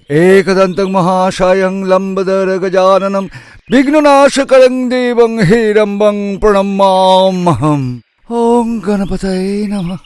एकदन्तं महाशयं लम्बोदर गजाननं विघ्ननाशकरं देवं हेरम्बं प्रणमाम्यहम्। ॐ गणपतये नमः।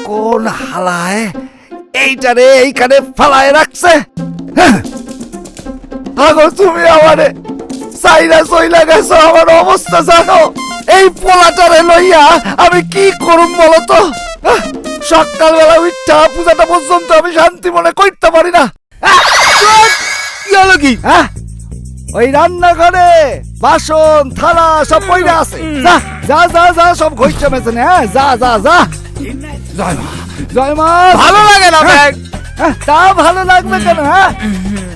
কোন হালায় এইটারে এইখানে ফালায় রাখছে? আগো তুমি আমারে সাইরা সইলা গেছো, আমার অবস্থা জানো? এই পোলাটারে লইয়া আমি কি করুম বলো তো? সকালবেলা উঠা পূজাটা পর্যন্ত আমি শান্তি মনে করতে পারি না। কি হলো কি? ওই রান্নাঘরে বাসন থালা সব পয়লা আছে। যা যা যা যা সব ঘইটা মেছে না। যা যা যা। জয় মা, জয় মা। ভালো লাগে না ব্যাগ। তা ভালো লাগবে কেন?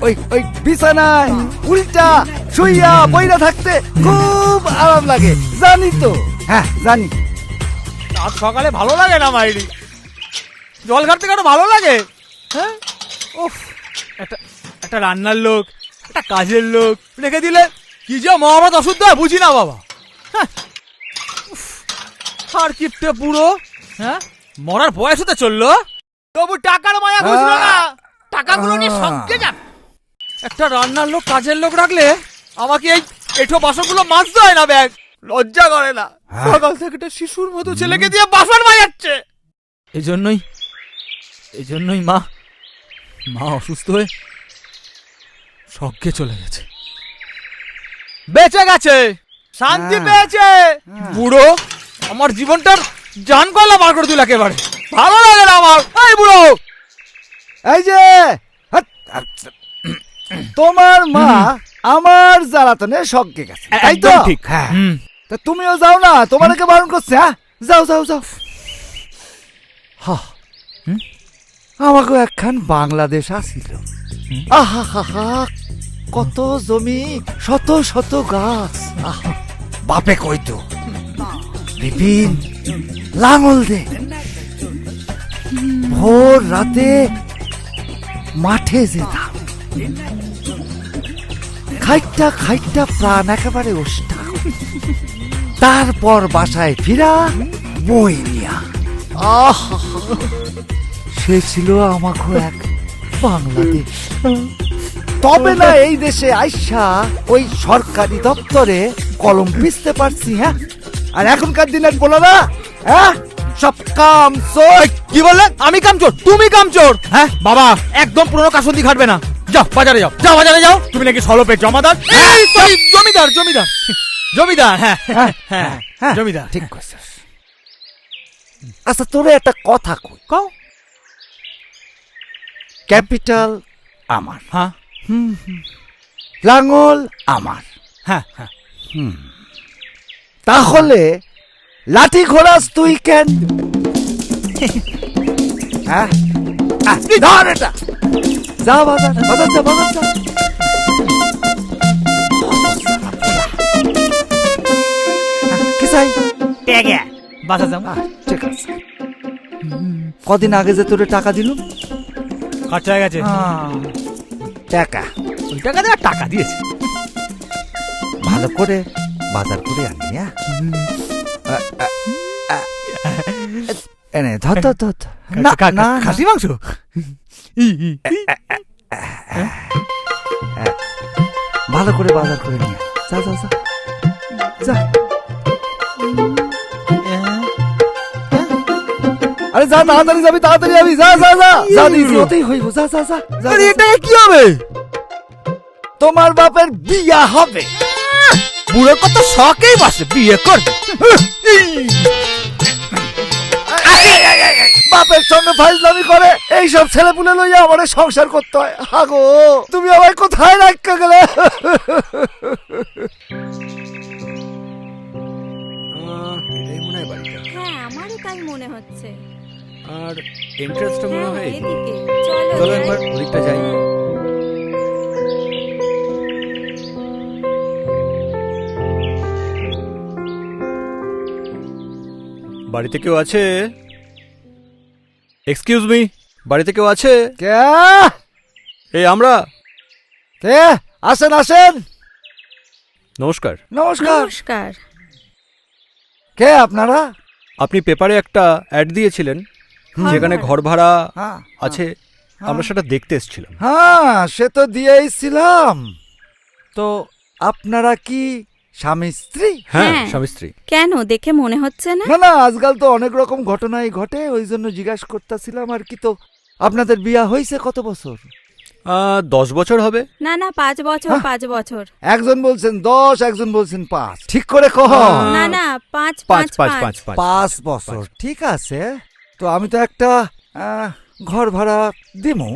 ওই ওই বিছানায় উল্টা শুইয়া পয়লা থাকতে খুব আরাম লাগে, জানি তো। হ্যাঁ জানি। আজ সকালে ভালো লাগে না মাইরি, জল ঘাটতে কেন ভালো লাগে? হ্যাঁ, উফ, একটা রান্নার লোক, একটা কাজের লোক রেখে দিলে কি যে মহাভারত অশুদ্ধ হয় বুঝি না বাবা। হ্যাঁ, আর কিপটে পুরো। হ্যাঁ, মরার বয়স হতে চললো, তবু টাকার মায়া বুঝলো না। টাকাগুলো নিয়ে সঙ্গে যান। একটা রান্নার লোক কাজের লোক রাখলে আমাকে এই এঠো বাসনগুলো মাজতে হয় না ব্যাগ। লজ্জা করে না? সকাল থেকে একটা শিশুর মতো ছেলেকে দিয়ে বাসন মাজাচ্ছে। এই জন্যই মা অসুস্থ হয়ে স্বর্গে চলে গেছে। বেঁচে গেছে, শান্তি পেয়েছে। বুড়ো আমার জীবনটার জান গলা বার করে দিল একেবারে। ভালো লাগে না আমার। এই বুড়ো, এই যে তোমার মা আমার জ্বালাতনে সঙ্গে গেছে, তাই তো? ঠিক। হ্যাঁ, তা তুমিও যাও না, তোমাকে বারণ করছে। হ্যাঁ, যাও যাও যাও। আমাকে একখান বাংলাদেশ আসিল। আহা হা হা, কত জমি, শত শত গাছ। বাপে কইতো বিপিন লাঙল দে, ভোর রাতে মাঠে যেতাম, খাইটা খাইটা প্রাণ একেবারে ওষ্ঠা। তারপর বাসায় ফিরা বই নিয়া। আহা, সে ছিল আমাকে এক বাংলাদেশ। তবে না এই দেশে আইসা ওই সরকারি দপ্তরে কলম পিছতে পারছি। হ্যাঁ, আর এখনকার দিনের বলো না, হ্যাঁ, সব কাম চোর। কি বললেন? আমি কামচোর, তুমি কামচোর? হ্যাঁ বাবা, একদম পুরনো কাসন্দি খাটবে না। যাও বাজারে যাও, যাও বাজারে যাও। তুমি নাকি সলপের জমাদার। জমিদার জমিদার জমিদার। হ্যাঁ হ্যাঁ, জমিদার। ঠিক কইছিস। আচ্ছা, তোরে একটা কথা কই। কও। ক্যাপিটাল আমার, হ্যাঁ, লাঙ্গল আমার। হ্যাঁ হ্যাঁ। তাহলে লাঠি ঘোড়াস তুই কেন? হ্যাঁ, ধর এটা। যা বাজার, বাজার যা, বাজার যা। কি চাই? টেকে বাসা যাও। ঠিক আছে। কদিন আগে যে তোরে টাকা দিলুম, খরচা হয়ে গেছে। টাকা ওই টাকা দিয়ে টাকা দিয়েছে। ভালো করে বাজার করে আনি। এনে ধর ধর ধর। না না, খাসি মাংস। ভালো করে বাজার করে নিয়ে যা যা যা যা। আরে যা, তাড়াতাড়ি যাবি, তাড়াতাড়ি যাবি। যা যা যা যা, দিদি ওতেই হইব। যা যা যা। আরে এটা কি হবে? তোমার বাপের বিয়া হবে। বুড়ো কত শখেই বাসে বিয়ে করবে। বাপের সঙ্গে ফাইজলামি করে এইসব ছেলে পুলে লইয়া আমার সংসার করতে হয়। হাগো, তুমি আমায় কোথায় রাখতে গেলে? হ্যাঁ, আমারও তাই মনে হচ্ছে। আর এন্ট্রান্সটা মনে হয় এদিকে চলো চলো যাই। একবার ওদিকটা যাই। বাড়িতে কেউ আছে? এক্সকিউজ মি, বাড়িতে কেউ আছে? কে এই আমরা। কে আসেন আসেন। নমস্কার। নমস্কার। নমস্কার। কে আপনারা? আপনি পেপারে একটা অ্যাড দিয়েছিলেন ঘর যেখানে ভাড়া। ঘর ভাড়া হ্যাঁ আছে, আমরা সেটা দেখতে এসেছিলাম। হ্যাঁ, সে তো দিয়েইছিলাম। তো আপনারা কি স্বামী স্ত্রী? হ্যাঁ, হ্যাঁ। স্বামী স্ত্রী। কেন দেখে মনে হচ্ছে না? না না, আজকাল তো অনেক রকম ঘটনাই ঘটে, ওই জন্য জিজ্ঞাসা করতেছিলাম আর কি। তো আপনাদের বিয়া হয়েছে কত বছর? 10 বছর হবে। না না, 5 বছর, হ্যাঁ। 5 বছর। একজন বলছেন 10, একজন বলছেন 5। ঠিক করে কহ। না না, 5 পাঁচ 5 পাঁচ 5। 5 বছর, ঠিক আছে। তো আমি তো একটা ঘর ভাড়া দিমু,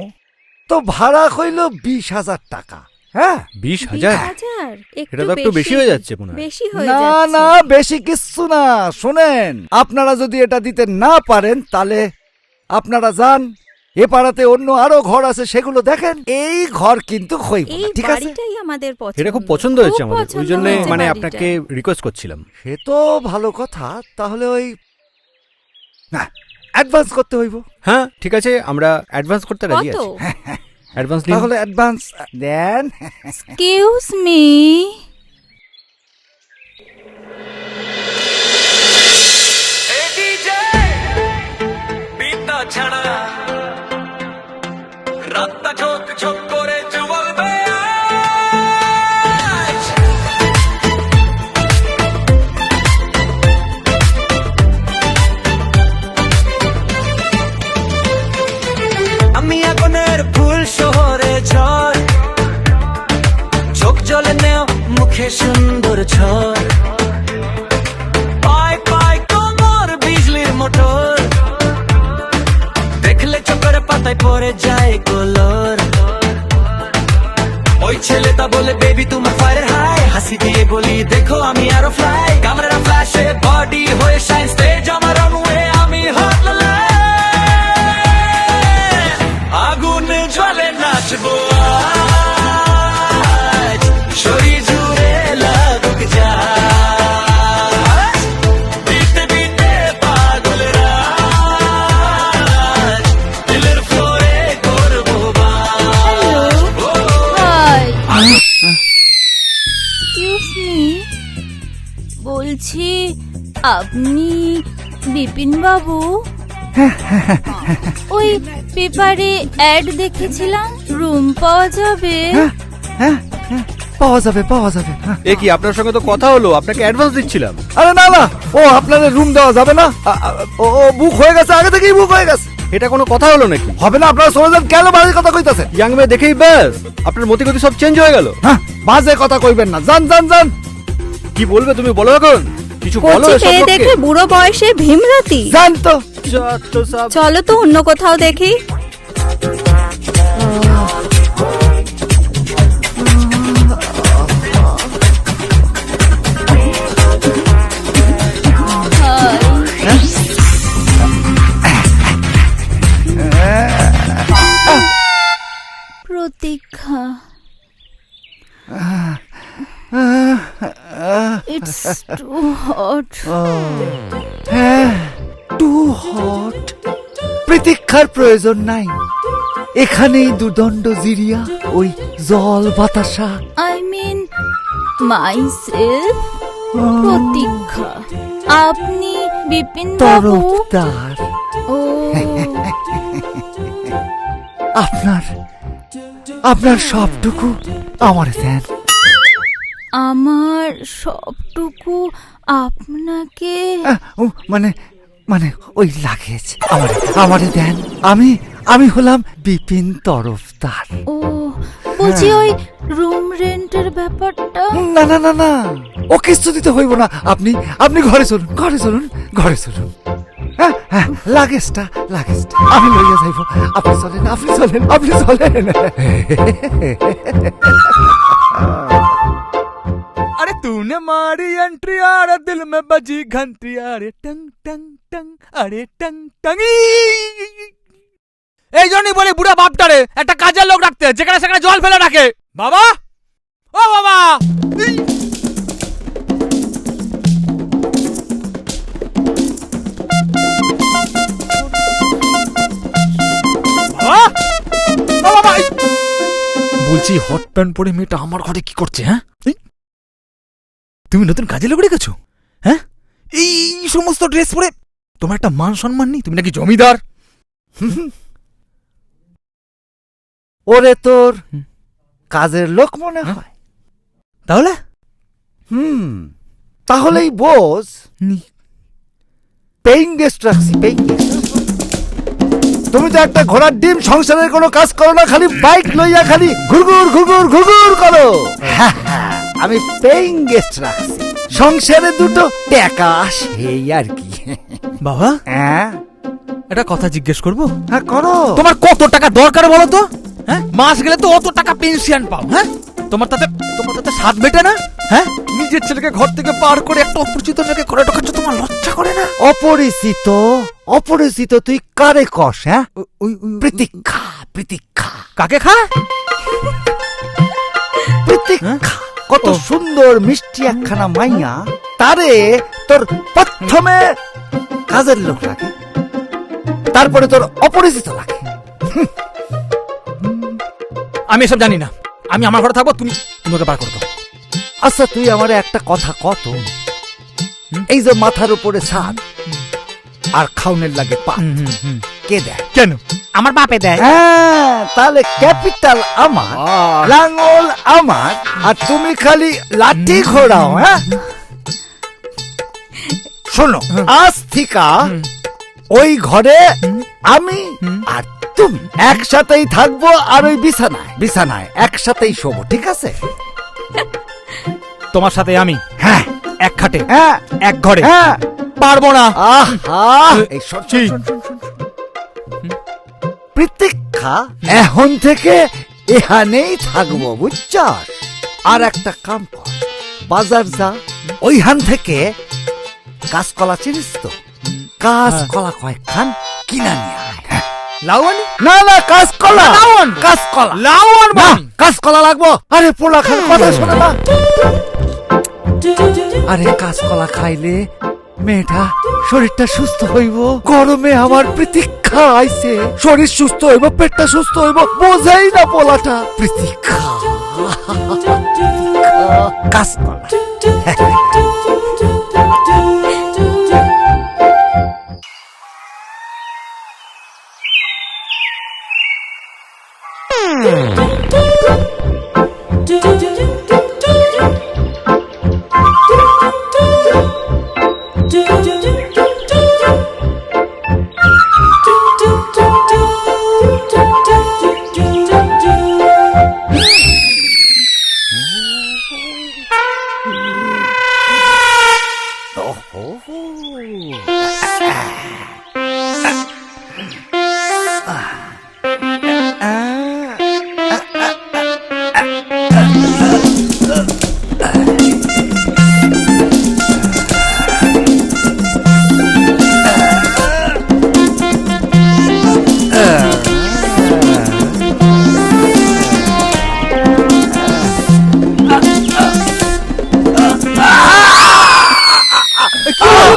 তো ভাড়া হইল 20,000 টাকা। হ্যাঁ 20,000? 20,000 এটা তো একটু বেশি হয়ে যাচ্ছে মনে হয়। বেশি হয়ে না যাচ্ছে। না, বেশি কিচ্ছু না। শোনেন, আপনারা যদি এটা দিতে না পারেন তাহলে আপনারা যান, এ পাড়াতে অন্য আরো ঘর আছে, সেগুলো দেখেন। এই ঘর কিন্তু হইব এই না, ঠিক আছে? বাড়িটাই আমাদের পছন্দ। এটা খুব পছন্দ হয়েছে আমাদের, ওই জন্য হয়েছে মানে বাড়িটা। আপনাকে রিকোয়েস্ট করছিলাম। সে তো ভালো কথা। তাহলে ওই না, অ্যাডভান্স করতে হইব। হ্যাঁ ঠিক আছে, আমরা অ্যাডভান্স করতে রাজি কত? আছি। অ্যাডভান্স দিন। তাহলে অ্যাডভান্স দেন। Excuse me. আমি আগুনের ফুল শহরে ঝড়, চোখ জলে নেও মুখে সুন্দর ঝড়, পায় পায় কোমর বিজলির মোটর, দেখলে চোখের পাতায় পড়ে যায় কলর। ওই ছেলেটা বলে বেবি তোমার ফায়ার হাই, হাসি দিয়ে বলি দেখো আমি আরো ফ্লাই, ক্যামেরা ফ্ল্যাশে বডি হয়ে শাইন, স্টেজ আমার রানওয়ে, আমি হট আগুনে জ্বলে নাচবো আজ, শরীর জুড়ে লাগুক যায়, বিতে বিতে পাগল রাজ, দিলের ফ্লোরে করবো বাজ। হাই। এক্সকিউজ মি, বলছি আপনি বিপিন বাবু? ওই পেপারে অ্যাড দেখেছিলাম, রুম পাওয়া যাবে? হ্যাঁ হ্যাঁ, পাওয়া যাবে পাওয়া যাবে। হ্যাঁ। এ কি, আপনার সঙ্গে তো কথা হলো, আপনাকে অ্যাডভান্স দিচ্ছিলাম। আরে না না, ও আপনাদের রুম দেওয়া যাবে না। ও বুক হয়ে গেছে, আগে থেকেই বুক হয়ে গেছে। এটা কোনো কথা হলো নাকি? হবে না, আপনারা চলে যান। কেন বাজে কথা কইতাছেন? ইয়াং মেয়ে দেখেই ব্যাস আপনার মতিগতি সব চেঞ্জ হয়ে গেল। হ্যাঁ, বাজে কথা কইবেন না। যান যান যান। কি বলবে তুমি, বলো এখন কিছু বলো কচি এসব মেয়ে লোককে। দেখে বুড়ো বয়সে ভীমরতি। যান তো। যত সব। চলো তো অন্য কোথাও দেখি। প্রতীক্ষা, ইটস টু হট। হ্যাঁ, টু হট। প্রতীক্ষার প্রয়োজন নাই, এখানেই দুদণ্ড জিরিয়া ওই জল বাতাসা। আই মিন মাইসেলফ প্রতীক্ষা। আপনি বিপিন বাবু? তরফদার। ও, আপনার আপনার সবটুকু আমার দেন। আমার সবটুকু আপনাকে? ও, মানে মানে ওই লাগেজ আমারে দেন। আমি হলাম বিপিন তরফদার। ও, বলছি ওই রুম রেন্টের ব্যাপারটা? না না না না, ও কিছু দিতে হইব না। আপনি ঘরে চলুন, ঘরে চলুন, ঘরে চলুন। হ্যাঁ হ্যাঁ, লাগেজটা আমি লইয়া যাইব। আপনি চলেন, আপনি চলেন, আপনি চলেন। अरे तूने मारी एंट्री आरे दिल में बजी घंटी आरे टंग टंग टंग আরে টং টং। এই জন্যই বলি বুড়া বাপটারে একটা কাজের লোক রাখতে, যেখানে সেখানে জল ফেলে রাখে। বাবা, ও বাবা। বলছি হট প্যান্ট পরে মেয়েটা আমার ঘরে কি করছে? হ্যাঁ, এই, তুমি নতুন কাজে লোক রেখেছো? হ্যাঁ, এই সমস্ত ড্রেস পরে তোমার একটা মান সম্মান নেই? তুমি নাকি জমিদার? ওরে তোর কাজের লোক মনে হয়। তাহলে তাহলেই বোঝ পেইং গেস্ট রাখছি, পেইং গেস্ট। তুমি তো একটা ঘোড়ার ডিম, সংসারের কোনো কাজ করো না, খালি বাইক লইয়া খালি ঘুরঘুর ঘুরঘুর ঘুরঘুর করো। আমি পেইং গেস্ট রাখছি, সংসারে দুটো টাকা সেই আর কি। বাবা, হ্যাঁ একটা কথা জিজ্ঞেস করবো? হ্যাঁ করো। তোমার কত টাকা দরকার বলো তো? হ্যাঁ, মাস গেলে তো অত টাকা পেনশন পাও। হ্যাঁ, তোমার তাতে স্বাদ বেটে না? হ্যাঁ, নিজের ছেলেকে ঘর থেকে পার করে একটা অপরিচিত মেয়েকে ঘরে ঢোকাচ্ছ, তোমার লজ্জা করে না? অপরিচিত অপরিচিত তুই কারে কস? হ্যাঁ, প্রতীক্ষা প্রতীক্ষা। কাকে খা? প্রতীক্ষা কত সুন্দর মিষ্টি একখানা মাইয়া, তারে তোর প্রথমে কাজের লোক লাগে, তারপরে তোর অপরিচিত লাগে। আমি এসব জানি না, আমি আমার ঘরে থাকবো, তুমি ওকে বার করে দাও। আচ্ছা তুই আমারে একটা কথা কত, এই যে মাথার উপরে ছাদ আর খাউনের লাগে পা, কে দেয়? কেন? আমার বাপে দেয়। হ্যাঁ, তাহলে ক্যাপিটাল আমার, লাঙ্গল আমার, আর তুমি খালি লাঠি ঘোরাও। হ্যাঁ, শোনো, আজ থেকে ওই ঘরে আমি আর তুমি একসাথেই থাকবো, আর ওই বিছানায় বিছানায় একসাথেই শোবো, ঠিক আছে? তোমার সাথে আমি, হ্যাঁ এক খাটে, হ্যাঁ এক ঘরে হ্যাঁ। পারবো না। আহা, এই শোন, শোন, শোন, শোন, শোন। প্রতীক্ষা এখন থেকে এখানেই থাকবো, বুঝছস? আর একটা কাম কর, বাজার যা, ওইখান থেকে কাঁচকলা চিনিস তো? কাঁচকলা কয়েকখান কিনা নিয়ে আয়। হ্যাঁ। লাউয়ানি? না না, কাঁচকলা, লাউয়ান। কাঁচকলা, লাউয়ান না, মানে? কাঁচকলা লাগবো। আরে পোলা খান কথা শোনে না। আরে কাঁচকলা খাইলে মেয়েটা শরীরটা সুস্থ হইব। গরমে আমার প্রতীক্ষা আইছে, শরীর সুস্থ হইব, পেটটা সুস্থ হইব, বোঝাই না পোলাটা। প্রতীক্ষা কাঁচকলা।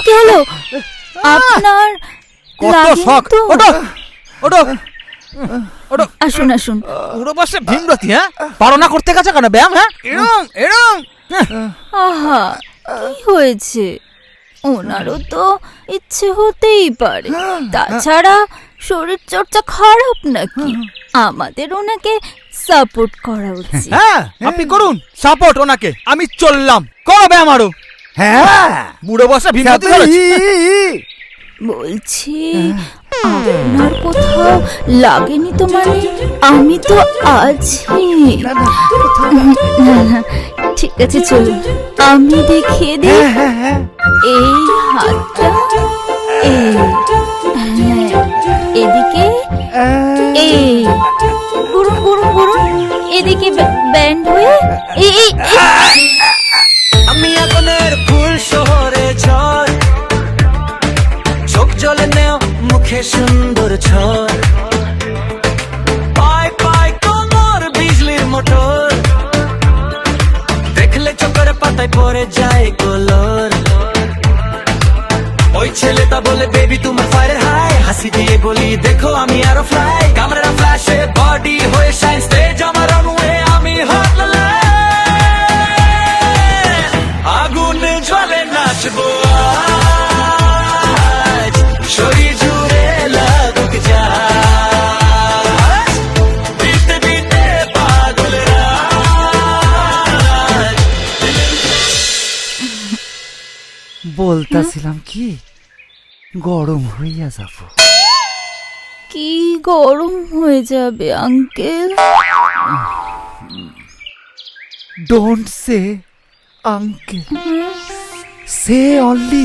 কি হলো আপনার? কত লাগেনি শখ! তো? ওঠো ওঠো ওঠো। আসুন আসুন। পুরো বসে ভীমরতি। হ্যাঁ, পারো না করতে গেছে কেন ব্যায়াম? হ্যাঁ, এরম এরম। আহা, কি হয়েছে? ওনারও তো ইচ্ছে হতেই পারে, তাছাড়া শরীর চর্চা খারাপ নাকি? আমাদের ওনাকে সাপোর্ট করা উচিত। হ্যাঁ, আপনি করুন সাপোর্ট ওনাকে, আমি চললাম। করো ব্যায়াম আরো। হ্যাঁ, বুড়ো বসে ভীমরতি ধরেছে। বলছি আপনার কোথাও লাগেনি তো? মানে আমি তো আছি। না, না, ঠিক আছে চলুন, আমি দেখিয়ে দিই। এই হাতটা, এই, হ্যাঁ, এদিকে, এই, ঘুরুন ঘুরুন ঘুরুন, এদিকে ব্যান্ড হয়ে, এই এই, এই। আমি আগুনের ফুল শহরে ঝড়, চোখ জ্বলে নেও মুখে সুন্দর ঝড়, পায় পায় কোমর বিজলির মোটর, দেখলে চোখের পাতায় পড়ে যায় কলর। ওই ছেলেটা বলে বেবি তোমার ফায়ার হাই, হাসি দিয়ে বলি দেখো আমি আরো ফ্লাই, ক্যামেরা ফ্ল্যাশে বডি হয়ে শাইন, স্টেজ আমার রানওয়ে, আমি কইতাছিলাম কি গরম হইয়া যাব। কি গরম হয়ে যাবে uncle? Don't say uncle, say only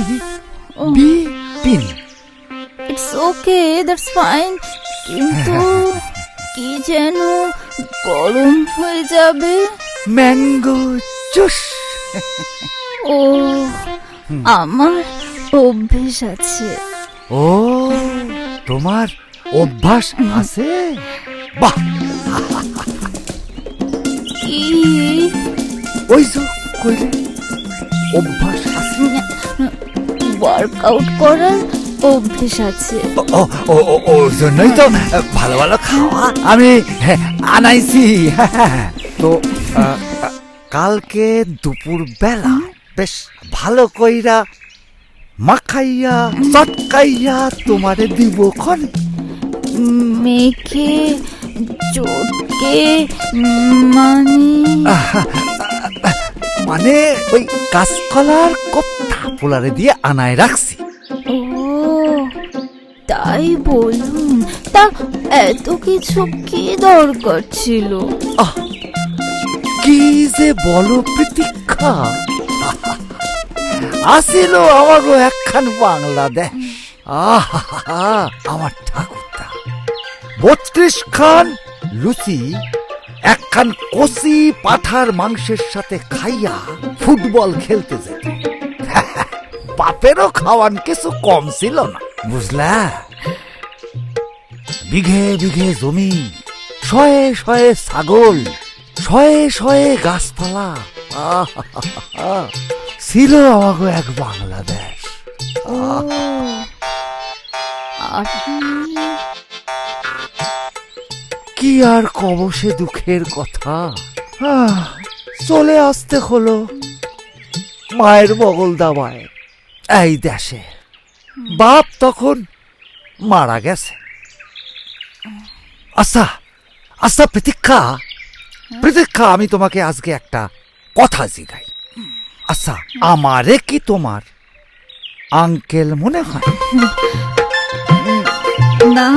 Bipin. It's okay, that's fine. কিন্তু কি যেন গরম হয়ে যাবে। Mango juice. ও, আমার অভ্যেস আছে। ও, তোমার অভ্যাস আছে? বাহ, কি? ওই যে কইলে অভ্যাস আছে। ওয়ার্কআউট করার অভ্যেস আছে। ও ও ও, ওর জন্যই তো ভালো ভালো খাওয়া আমি আনাইছি। তো কালকে দুপুর বেলা বেশ ভালো কইরা মাখাইয়া চটকাইয়া তোমারে দিব খন। মেখে চটকে মানে? মানে ওই কাঁচকলার কোপ্তা পোলারে দিয়ে আনায় রাখছি। ও, তাই বলুন। তা এত কিছু কি দরকার ছিল? কি যে বলো প্রতীক্ষা, আসিল আমারও একখান বাংলাদেশ। আমার ঠাকুরটা 32 খান লুচি একখান কষি পাঠার মাংসের সাথে খাইয়া ফুটবল খেলতে যেত। বাপেরও খাওয়ান কিছু কম ছিল না, বুঝলা? বিঘে বিঘে জমি, শয়ে শয়ে ছাগল, শয়ে শয়ে গাছপালা। ছিল আমাকে এক বাংলাদেশ। কি আর কব সে দুঃখের কথা। চলে আসতে হলো মায়ের বগল দাবায় এই দেশে। বাপ তখন মারা গেছে। আচ্ছা আচ্ছা প্রতীক্ষা, প্রতীক্ষা, আমি তোমাকে আজকে একটা কথা জিগাই। আচ্ছা, আমারে কি তোমার আঙ্কেল মনে হয়? না,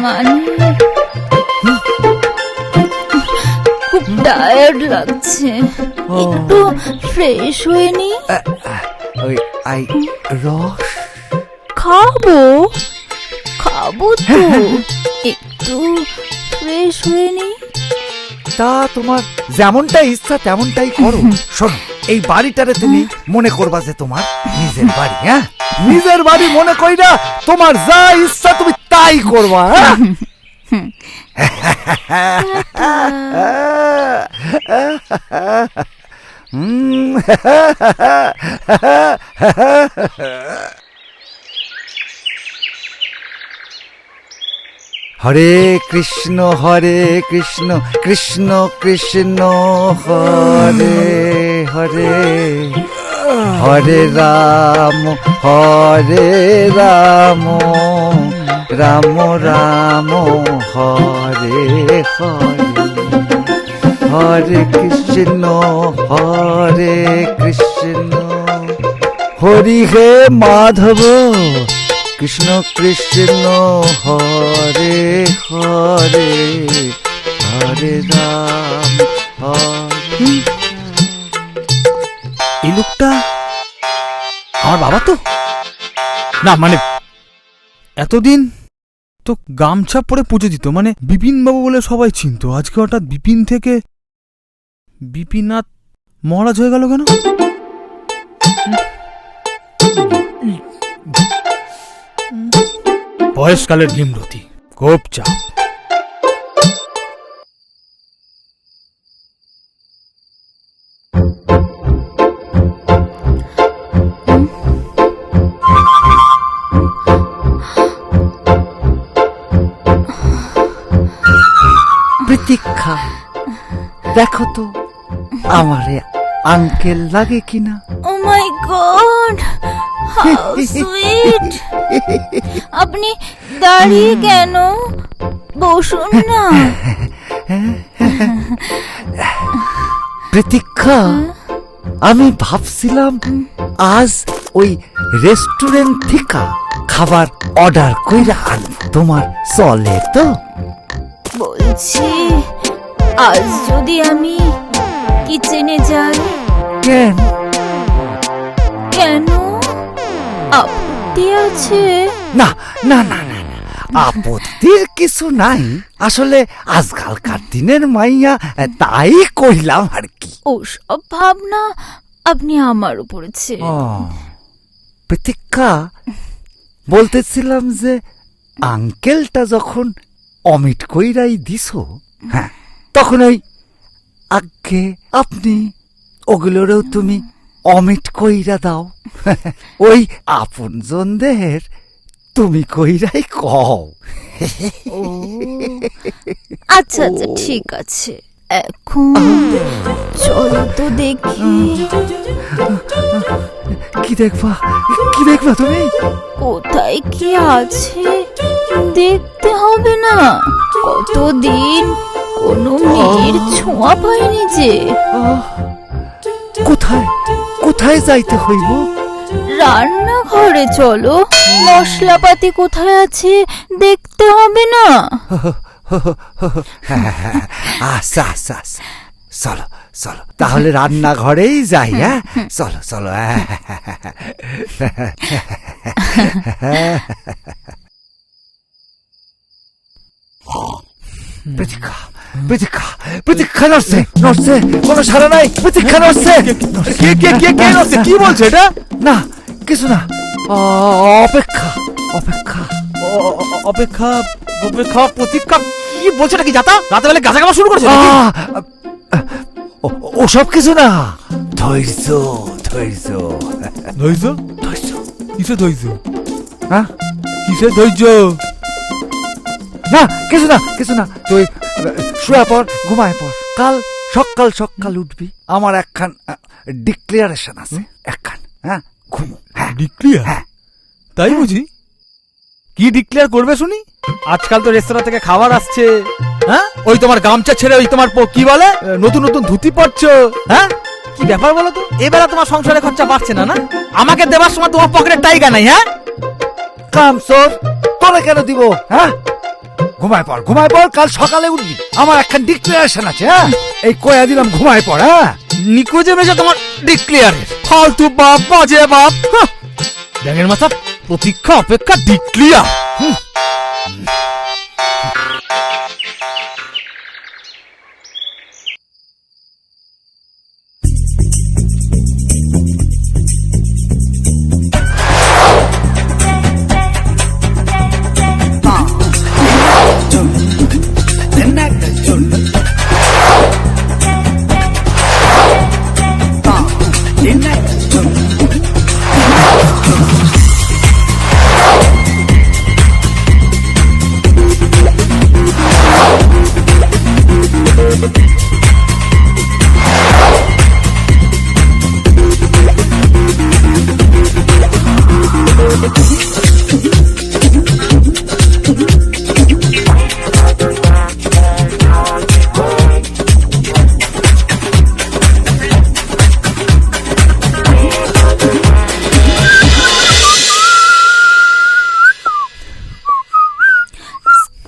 মানে খুব টায়ার্ড লাগছে, একটু ফ্রেশ হয়ে নি। ওই আই রস খাবো খাবো তো, একটু ফ্রেশ হয়ে নি। তা তোমার যেমনটা ইচ্ছা তেমনটাই করো। শোনো, এই বাড়িটারে তুমি মনে করবা যে তোমার নিজের বাড়ি। হ্যাঁ, নিজের বাড়ি মনে কইরা তোমার যা ইচ্ছা তুমি তাই করবা। হরে কৃষ্ণ কৃষ্ণ কৃষ্ণ হরে হরে, হরে রাম রাম রাম হরে হরে, হরে কৃষ্ণ হরি হে মাধব কৃষ্ণ কৃষ্ণ হরে হরে, হরে রাম হরে। এই লোকটা আমার বাবা তো না, মানে এতদিন তো গামছা পরে পুজো দিত, মানে বিপিন বাবু বলে সবাই চিনতো। আজকে হঠাৎ বিপিন থেকে বিপিনাথ মহারাজ হয়ে গেল কেন? বয়সকালের নিম্নতি, খুব চাপ। প্রতীক্ষা, দেখো তো আমারে আঙ্কেল লাগে কিনা। ও মাই গড, হাউ সুইট। আপনি দাঁড়িয়ে কেন? বসুন না। প্রতীক্ষা, আমি ভাবছিলাম আজ ওই রেস্টুরেন্ট থেকে খাবার অর্ডার কইরা আনবো, তোমার চলে তো? বলছি আজ যদি আমি কিচেনে যাই? কেন? কেন? আপত্তি আছে? না না না না না, আপত্তির কিছু নাই। আসলে আজকালকার দিনের মাইয়া, তাই কইলাম আর কি। ওসব ভাবনা আপনি আমার উপরে ছেড়ে দিন। প্রতীক্ষা, বলতেছিলাম যে আঙ্কেলটা যখন অমিট কইরাই দিছো, হ্যাঁ, তখন ওই আগে আপনি ওগুলোরেও তুমি অমিট কইরা দাও। ওই আপনজন দেহের তুমি কইরাই কও। ও আচ্ছা আচ্ছা, ঠিক আছে। এখন চলো তো দেখি। কি দেখবা, কি দেখবা তুমি? কোথায় কি আছে দেখতে হবে না? কতদিন কোনো মেয়ের ছোঁয়া পাইনি যে। কোথায় কোথায় যাইতে হইব? রান্নাঘরে চলো, মশলাপাতি কোথায় আছে দেখতে হবে না? আচ্ছা আচ্ছা আচ্ছা, চলো চলো তাহলে রান্নাঘরেই যাই। হ্যাঁ, চলো চলো। প্রতীক্ষা প্রতীক্ষা প্রতীক্ষা, নড়ছে নড়ছে, কোনো সারা নাই। প্রতীক্ষা নড়ছে। কে কে কে কে নড়ছে? কি বলছে এটা? না কিছু না, অপেক্ষা অপেক্ষা। অপেক্ষা অপেক্ষা প্রতীক্ষা কি বলছে? এটা কি যাতা? রাতে বেলা গাঁজা খাওয়া শুরু করেছে? ওসব কিছু না, ধৈর্য ধৈর্য ধৈর্য? ধৈর্য। কিসে ধৈর্য? হ্যাঁ, কিসে ধৈর্য? না কিছু না কিছু না, তুই শুয়ে পর, ঘুমায় পর। কাল সকাল সকাল উঠবি, আমার একখান ডিক্লারেশন আছে, একখান। হ্যাঁ, ঘুমো। হ্যাঁ, ডিক্লিয়ার? হ্যাঁ। তাই বুঝি? কি ডিক্লেয়ার করবে শুনি? আজকাল তো রেস্তোরাঁ থেকে খাবার আসছে, হ্যাঁ? ওই তোমার গামছা ছেড়ে ওই তোমার কি বলে নতুন নতুন ধুতি পরছো, হ্যাঁ? কি ব্যাপার বলো তো? এবেলা তোমার সংসারে খরচা বাড়ছে না? না আমাকে দেবার সময় তোমার পকেটের টাইগা নাই? হ্যাঁ, কাম সর, তোরে কেন দিব? হ্যাঁ, ঘুমায় পর ঘুমায় পর, কাল সকালে উঠবি, আমার একখান ডিক্লারেশন আছে। হ্যাঁ, এই কয়া দিলাম, ঘুমায় পর। হ্যাঁ, নিকুজে মেশে তোমার ডিক্লিয়ারের ফালতু বাপ, বাজে বাপ। ব্যাঙের মাথা প্রতীক্ষা অপেক্ষা ডিক্লিয়ার।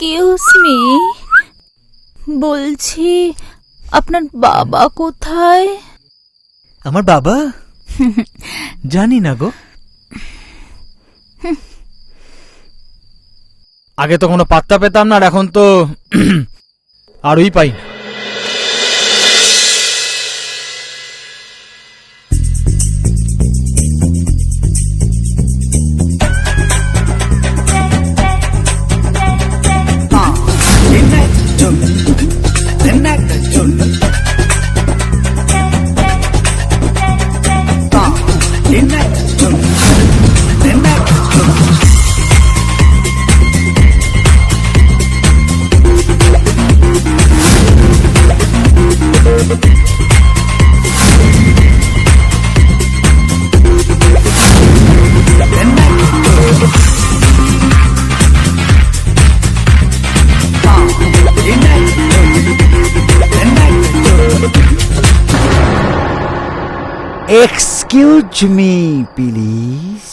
এক্সকিউজ মি, বলছি আপনার বাবা কোথায়? আমার বাবা? জানি না গো। আগে তো কোনো পাত্তা পেতাম না, আর এখন তো আরই পাই না। Excuse me please.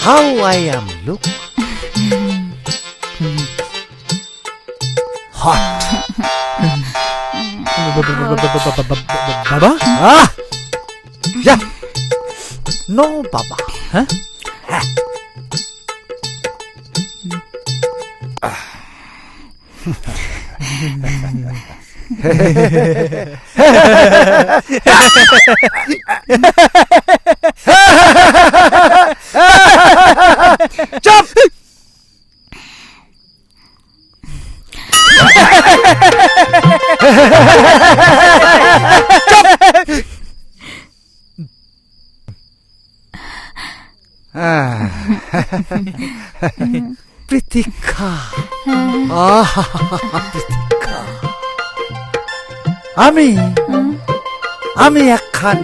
How I am look? Hot. বাবা Ah! Yeah. No, Baba. হ্যাঁ Chop! প্রতীক্ষা প্রতীক্ষা আমি একখান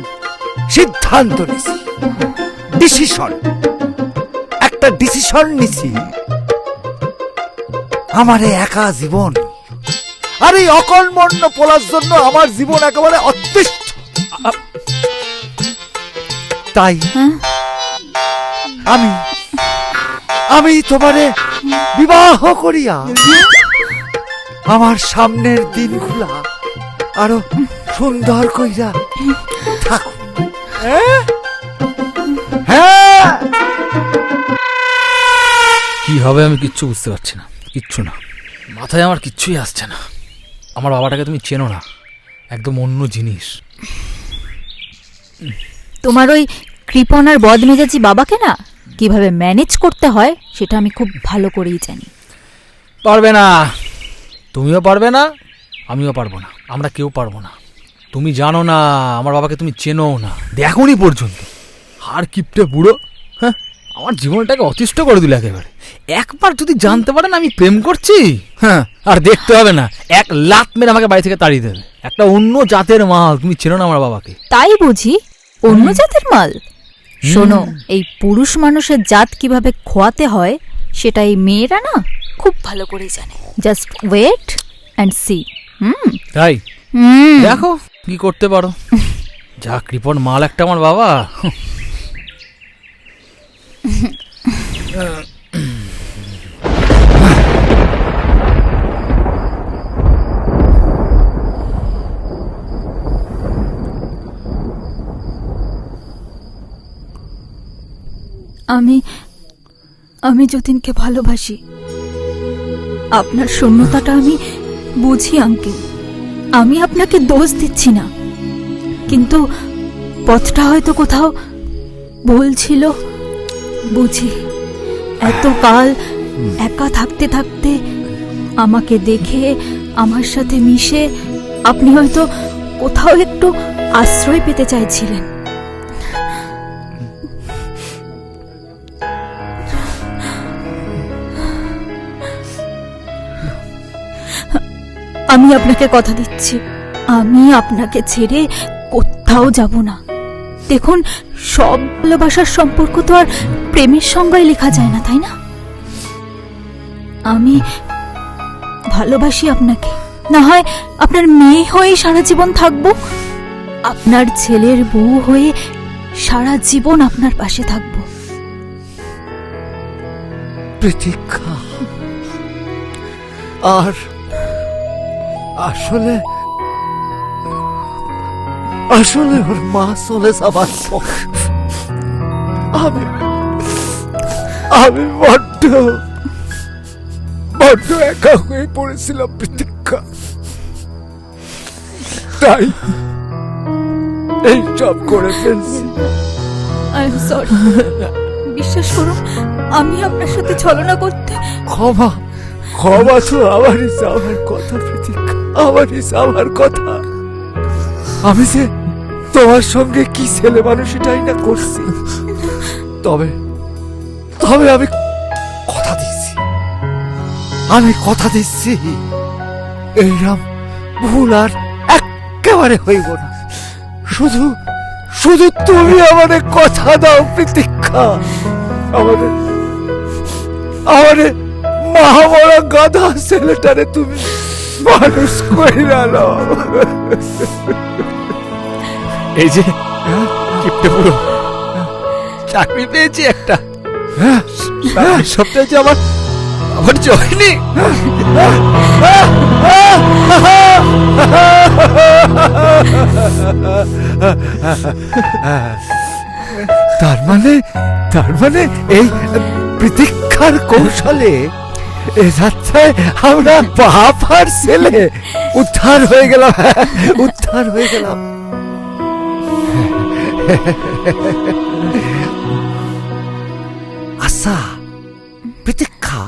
সিদ্ধান্ত নিছি, একটা ডিসিশন নিছি। আমার এই একা জীবন আর এই অকর্মণ্য পোলার জন্য আমার জীবন একেবারে অতিষ্ঠ। তাই আমি তোমারে বিবাহ করিয়া আমার সামনের দিনগুলা আরো সুন্দর কইরা থাকো। হ্যাঁ, কি হবে আমি কিচ্ছু বুঝতে পারছি না, কিচ্ছু না, মাথায় আমার কিচ্ছুই আসছে না। আমার বাবাটাকে তুমি চেনো না, একদম অন্য জিনিস। তোমার ওই কৃপণ আর বদমেজাজি বাবাকে না কিভাবে ম্যানেজ করতে হয় সেটা আমি খুব ভালো করেই জানি। পারবে না, তুমিও পারবে না, আমিও পারবো না, আমরা কেউ পারবো না। তুমি জানো না আমার বাবাকে, তুমি চেনো না, দেখোনি পর্যন্ত। আর কিপটে বুড়ো, হ্যাঁ, আমার জীবনটাকে অতিষ্ঠ করে দিল একেবারে। একবার যদি জানতে পারেন আমি প্রেম করছি, হ্যাঁ, আর দেখতে হবে না, এক লাত মেরে আমাকে বাড়ি থেকে তাড়িয়ে দেবে। একটা অন্য জাতের মাল, তুমি চেনো না আমার বাবাকে। তাই বুঝি অন্য জাতের মাল? শোনো, এই পুরুষ মানুষের জাত কিভাবে খোয়াতে হয় সেটা এই মেয়েরা না খুব ভালো করে জানে। Just wait and see. তাই দেখো কি করতে পারো। যা কৃপণ মাল একটা আমার বাবা। আমি যতীনকে ভালোবাসি। আপনার শূন্যতাটা আমি বুঝি আঙ্কেল, আমি আপনাকে দোষ দিচ্ছি না, কিন্তু পথটা হয়তো কোথাও ভুল ছিল। বুঝি এতকাল একা থাকতে থাকতে আমাকে দেখে আমার সাথে মিশে আপনি হয়তো কোথাও একটু আশ্রয় পেতে চাইছিলেন। আমি আপনাকে কথা দিচ্ছি, আমি আপনাকে ছেড়ে কোথাও যাব না। দেখুন, সব ভালোবাসার সম্পর্ক তো আর প্রেমের সঙ্গেই লেখা যায় না, তাই না? আমি ভালোবাসি আপনাকে, না হয় আপনার মেয়ে হয়ে সারা জীবন থাকবো, আপনার ছেলের বউ হয়ে সারা জীবন আপনার পাশে থাকবো। প্রতীক্ষা, আর আসলে ওর মা চলে যাবার পর আমি বড্ড একা হয়ে পড়েছিলাম প্রতীক্ষা। তাই এই সব করে ফেলছি। আই এম সরি, বিশ্বাস করুন আমি আপনার সাথে ছলনা করতে। ক্ষমা তো আমারই যাওয়ার কথা প্রতীক্ষা। আমারই যাওয়ার কথা। আমি যে তোমার সঙ্গে কি ছেলে মানুষটাই না করছি। তবে তবে আমি কথা দিচ্ছি, এইরাম ভুল আর একেবারে হইব না। শুধু শুধু তুমি আমাদের কথা দাও প্রতীক্ষা, আমাদের মহাবড়া গাধা ছেলেটারে তুমি মানুষ কইরা নাও। এই যে কিপটে পুরো চাকরি পেয়েছি একটা, সবটা যে আমার জয়নি। তার মানে এই প্রতীক্ষার কৌশলে এ যাত্রায় আমরা বাপ আর ছেলে উদ্ধার হয়ে গেলাম। আচ্ছা প্রতীক্ষা,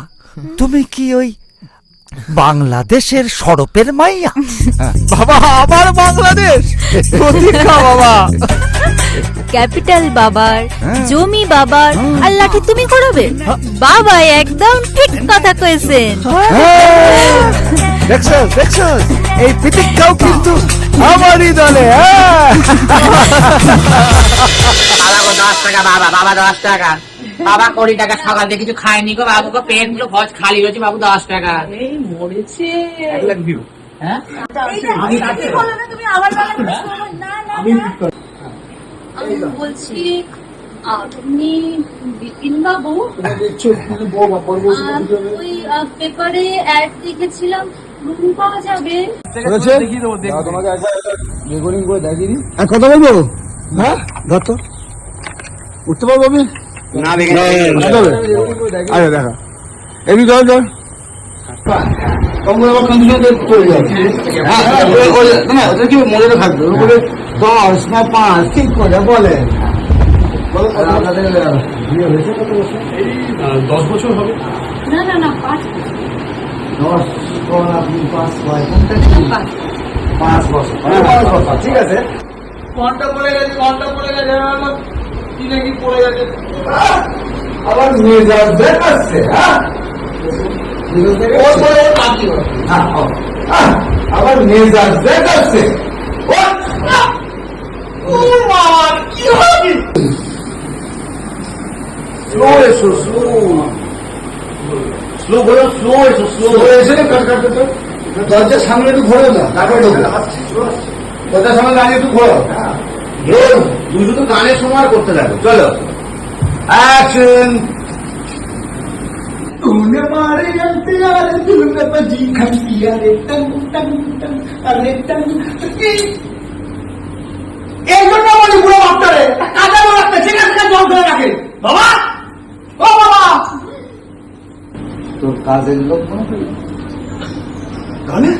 তুমি কি ওই বাংলাদেশের সরপের মাইয়া? বাবা আবার বাংলাদেশ? প্রতীক্ষা বাবা, ক্যাপিটাল বাবার, জমি বাবার, আর লাঠি তুমি করাবে? বাবা একদম ঠিক কথা কইছেন। দেখছো এই প্রতীক্ষাও কিন্তু আমারই দলে। বাবা 10 টাকা, বাবা 10 টাকা, বাবা 20 টাকা। সকাল থেকে কিছু খায়নি গো বাবু, পেট গুলো ভজ খালি রয়েছে বাবু। 10 টাকা এই মরেছে। হ্যাঁ আমি বলছি আপনি বিপিন বাবু? ওই পেপারে অ্যাড দেখেছিলাম, রুম পাওয়া যাবে? কথা বলবো? হ্যাঁ ধর তো, উঠতে পারবো আমি? না আরে দেখা এমনি ধর ধর মনে থাকবে 10 না 5 ঠিক করে বলে। 10 বছর হবে? না 5 10 5 বছর। ঠিক আছে, ঘন্টা পড়ে গেছে কি নাকি পড়ে গেছে। আবার মেজাজ দেখাচ্ছে। আবার মেজাজ দেখাচ্ছে। স্লো এসো, স্লো এসে কাটতে তো দরজার সামনে একটু ঘোরো না, তারপরে দরজার সামনে দাঁড়িয়ে একটু ঘোরো। তুই শুধু গানের সময় করতে থাকো। চলো অ্যাকশন। तूने मारे प्यार दिल में बजी घंटिया रे टंग टंग टंग अरे टंग এই জন্য বলি পুরো বাপটারে কাজে রাখতে, ঠিক আছে জল ধরে রাখে। বাবা ও বাবা, তোর কাজের লোক মনে করি গানে